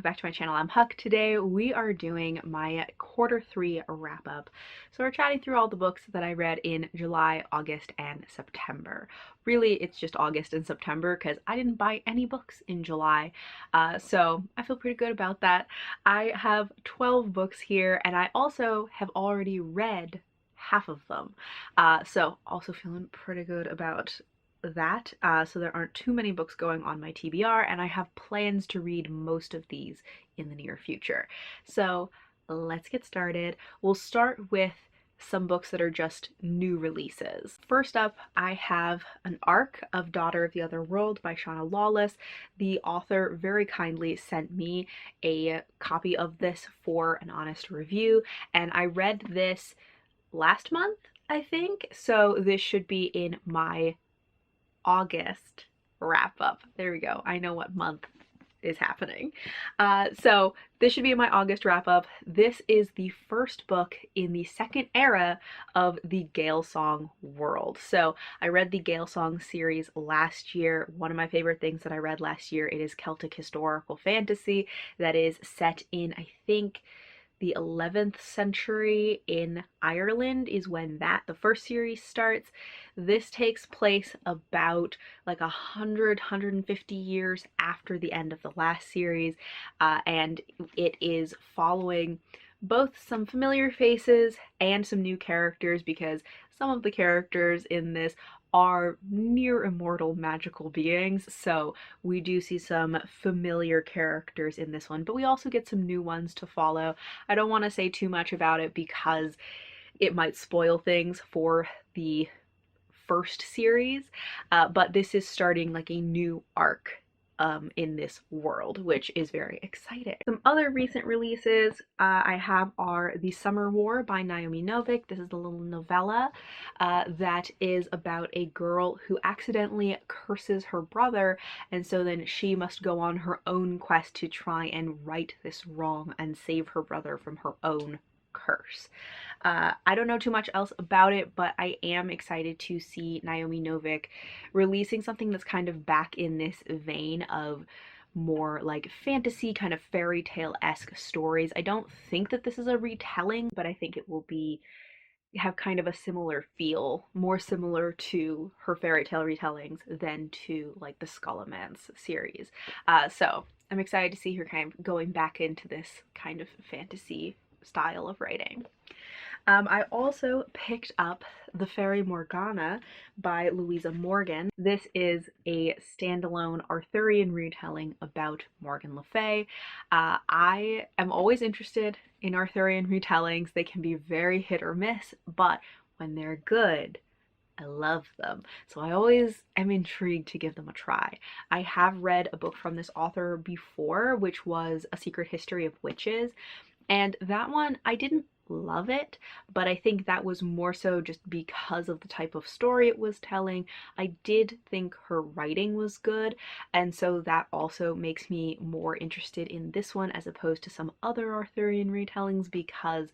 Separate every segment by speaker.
Speaker 1: back to my channel. I'm Huck. Today we are doing my quarter 3 wrap up. So we're chatting through all the books that I read in July, August, and September. Really, it's just August and September because I didn't buy any books in July. So I feel pretty good about that. I have 12 books here and I also have already read half of them. So also feeling pretty good about that. So there aren't too many books going on my TBR, and I have plans to read most of these in the near future. So let's get started. We'll start with some books that are just new releases. First up, I have an arc of Daughter of the Other World by Shauna Lawless. The author very kindly sent me a copy of this for an honest review, and I read this last month, I think, so this should be in my August wrap up. There we go. I know what month is happening. So this should be my August wrap up. This is the first book in the second era of the Gale Song world. So I read the Gale Song series last year. One of my favorite things that I read last year, it is Celtic historical fantasy that is set in, I think, the 11th century in Ireland is when the first series starts. This takes place about like 150 years after the end of the last series, and it is following both some familiar faces and some new characters, because some of the characters in this are near immortal magical beings, so we do see some familiar characters in this one, but we also get some new ones to follow. I don't want to say too much about it because it might spoil things for the first series, but this is starting like a new arc in this world, which is very exciting. Some other recent releases I have are The Summer War by Naomi Novik. This is a little novella that is about a girl who accidentally curses her brother, and so then she must go on her own quest to try and right this wrong and save her brother from her own curse. I don't know too much else about it, but I am excited to see Naomi Novik releasing something that's kind of back in this vein of more like fantasy, kind of fairy tale-esque stories. I don't think that this is a retelling, but I think it will have kind of a similar feel, more similar to her fairy tale retellings than to like the Scholomance series. So I'm excited to see her kind of going back into this kind of fantasy style of writing. I also picked up The Fairy Morgana by Louisa Morgan. This is a standalone Arthurian retelling about Morgan Le Fay. I am always interested in Arthurian retellings. They can be very hit or miss, but when they're good, I love them. So I always am intrigued to give them a try. I have read a book from this author before, which was A Secret History of Witches, and that one I didn't love it, but I think that was more so just because of the type of story it was telling. I did think her writing was good, and so that also makes me more interested in this one as opposed to some other Arthurian retellings, because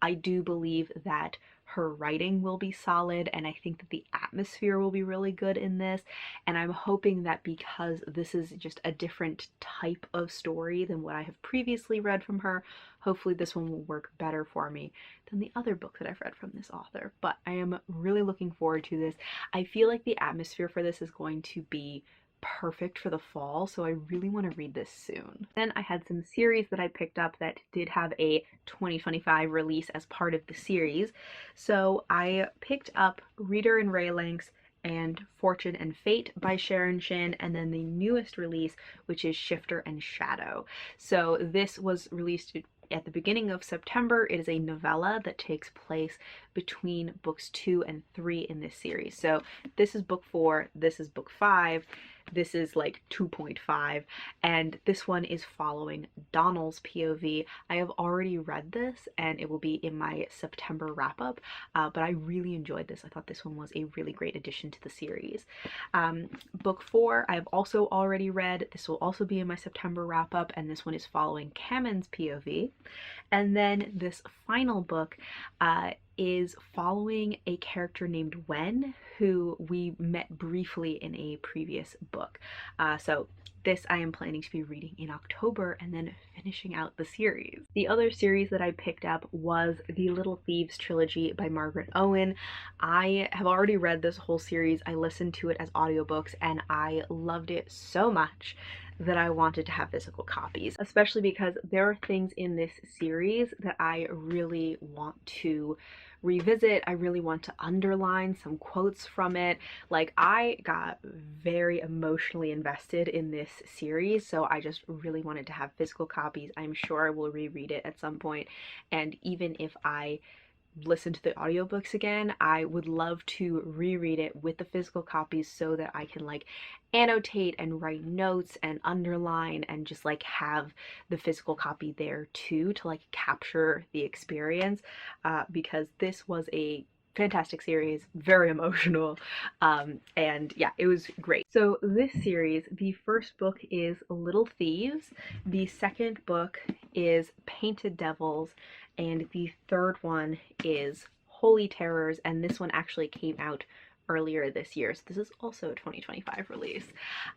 Speaker 1: I do believe that her writing will be solid, and I think that the atmosphere will be really good in this, and I'm hoping that because this is just a different type of story than what I have previously read from her, hopefully this one will work better for me than the other book that I've read from this author. But I am really looking forward to this. I feel like the atmosphere for this is going to be perfect for the fall, so I really want to read this soon. Then I had some series that I picked up that did have a 2025 release as part of the series. So I picked up Reader and Raylinks and Fortune and Fate by Sharon Shin, and then the newest release, which is Shifter and Shadow. So this was released at the beginning of September. It is a novella that takes place between books 2 and 3 in this series. So this is book 4, this is book 5, this is like 2.5, and this one is following Donnell's POV. I have already read this and it will be in my September wrap up, but I really enjoyed this. I thought this one was a really great addition to the series. Book 4 I have also already read. This will also be in my September wrap up, and this one is following Kamen's POV. And then this final book is following a character named Wen, who we met briefly in a previous book. So this I am planning to be reading in October and then finishing out the series. The other series that I picked up was the Little Thieves trilogy by Margaret Owen. I have already read this whole series. I listened to it as audiobooks and I loved it so much that I wanted to have physical copies, especially because there are things in this series that I really want to revisit. I really want to underline some quotes from it. Like, I got very emotionally invested in this series, so I just really wanted to have physical copies. I'm sure I will reread it at some point, and even if I listen to the audiobooks again, I would love to reread it with the physical copies so that I can like annotate and write notes and underline and just like have the physical copy there too to like capture the experience, because this was a fantastic series, very emotional, and yeah, it was great. So this series, the first book is Little Thieves, the second book is Painted Devils, and the third one is Holy Terrors, and this one actually came out earlier this year, so this is also a 2025 release.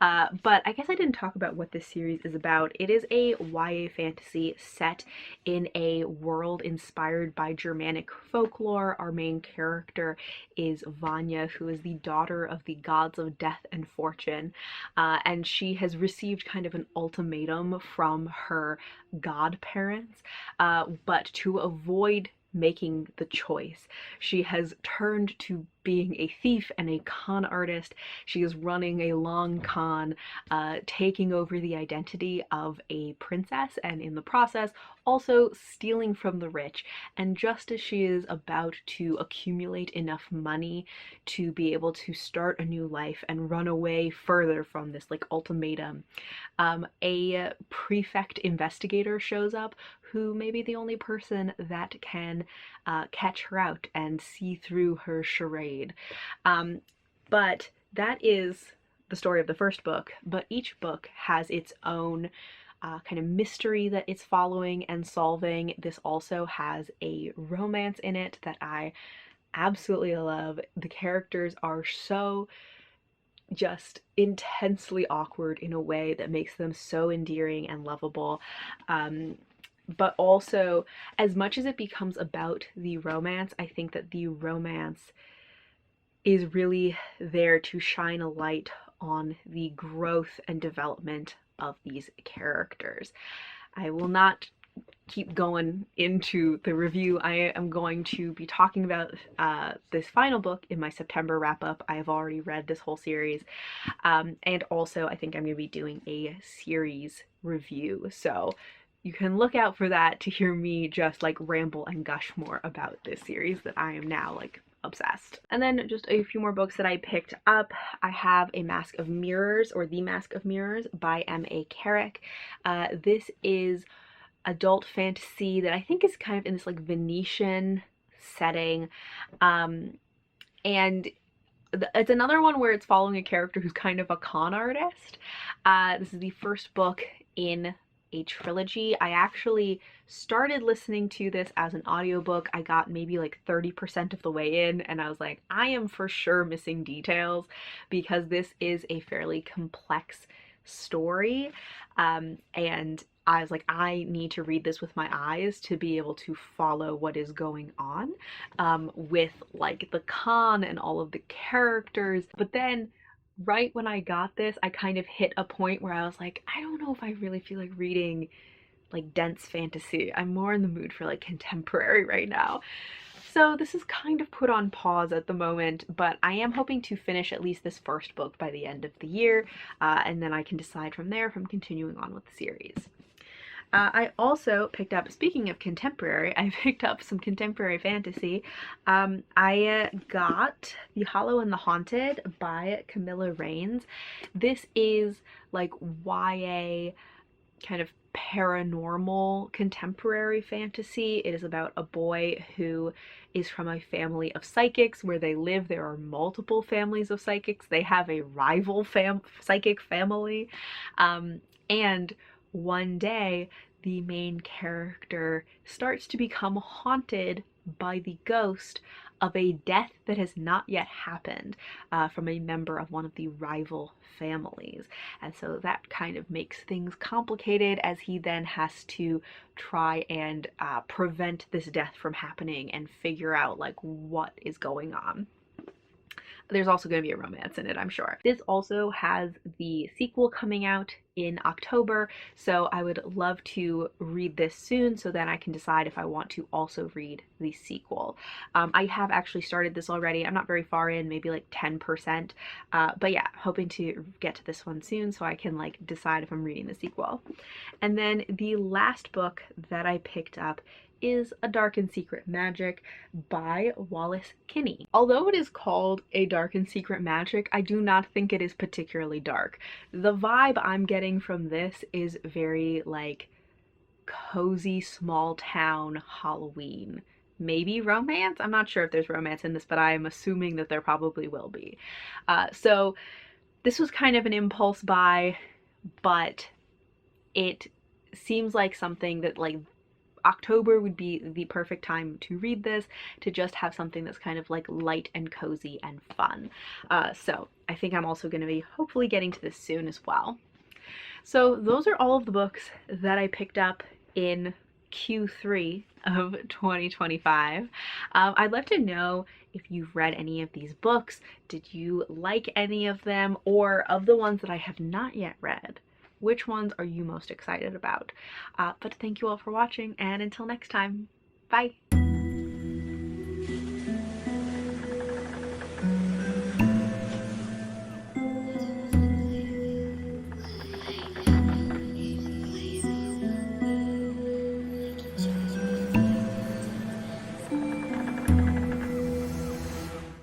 Speaker 1: But I guess I didn't talk about what this series is about. It is a YA fantasy set in a world inspired by Germanic folklore. Our main character is Vanya, who is the daughter of the gods of death and fortune, and she has received kind of an ultimatum from her godparents, but to avoid making the choice, she has turned to being a thief and a con artist. She is running a long con, taking over the identity of a princess, and in the process also stealing from the rich. And just as she is about to accumulate enough money to be able to start a new life and run away further from this like ultimatum, a prefect investigator shows up who may be the only person that can catch her out and see through her charade. But that is the story of the first book, but each book has its own kind of mystery that it's following and solving. This also has a romance in it that I absolutely love. The characters are so just intensely awkward in a way that makes them so endearing and lovable. But also, as much as it becomes about the romance, I think that the romance is really there to shine a light on the growth and development of these characters. I will not keep going into the review. I am going to be talking about this final book in my September wrap-up. I have already read this whole series, and also I think I'm going to be doing a series review, so you can look out for that to hear me just like ramble and gush more about this series that I am now like obsessed. And then just a few more books that I picked up. I have A Mask of Mirrors, or The Mask of Mirrors by M.A. Carrick. This is adult fantasy that I think is kind of in this like Venetian setting, and it's another one where it's following a character who's kind of a con artist. This is the first book in a trilogy. I actually started listening to this as an audiobook. I got maybe like 30% of the way in and I was like, I am for sure missing details, because this is a fairly complex story, and I was like, I need to read this with my eyes to be able to follow what is going on, with like the con and all of the characters. But then right when I got this, I kind of hit a point where I was like, I don't know if I really feel like reading like dense fantasy. I'm more in the mood for like contemporary right now. So this is kind of put on pause at the moment, but I am hoping to finish at least this first book by the end of the year, and then I can decide from there if I'm continuing on with the series. I also picked up, speaking of contemporary, I picked up some contemporary fantasy. I got The Hollow and the Haunted by Camilla Rains. This is like YA kind of paranormal contemporary fantasy. It is about a boy who is from a family of psychics. Where they live, there are multiple families of psychics. They have a rival psychic family, and one day the main character starts to become haunted by the ghost of a death that has not yet happened from a member of one of the rival families. And so that kind of makes things complicated as he then has to try and prevent this death from happening and figure out like what is going on. There's also going to be a romance in it, I'm sure. This also has the sequel coming out in October, so I would love to read this soon so then I can decide if I want to also read the sequel. I have actually started this already. I'm not very far in, maybe like 10%, but yeah, hoping to get to this one soon so I can like decide if I'm reading the sequel. And then the last book that I picked up is A Dark and Secret Magic by Wallace Kinney. Although it is called A Dark and Secret Magic, I do not think it is particularly dark. The vibe I'm getting from this is very like cozy small town Halloween. Maybe romance? I'm not sure if there's romance in this, but I'm assuming that there probably will be. So this was kind of an impulse buy, but it seems like something that like October would be the perfect time to read this, to just have something that's kind of like light and cozy and fun. So I think I'm also going to be hopefully getting to this soon as well. So those are all of the books that I picked up in Q3 of 2025. I'd love to know if you've read any of these books. Did you like any of them? Or of the ones that I have not yet read, which ones are you most excited about? But thank you all for watching, and until next time, bye!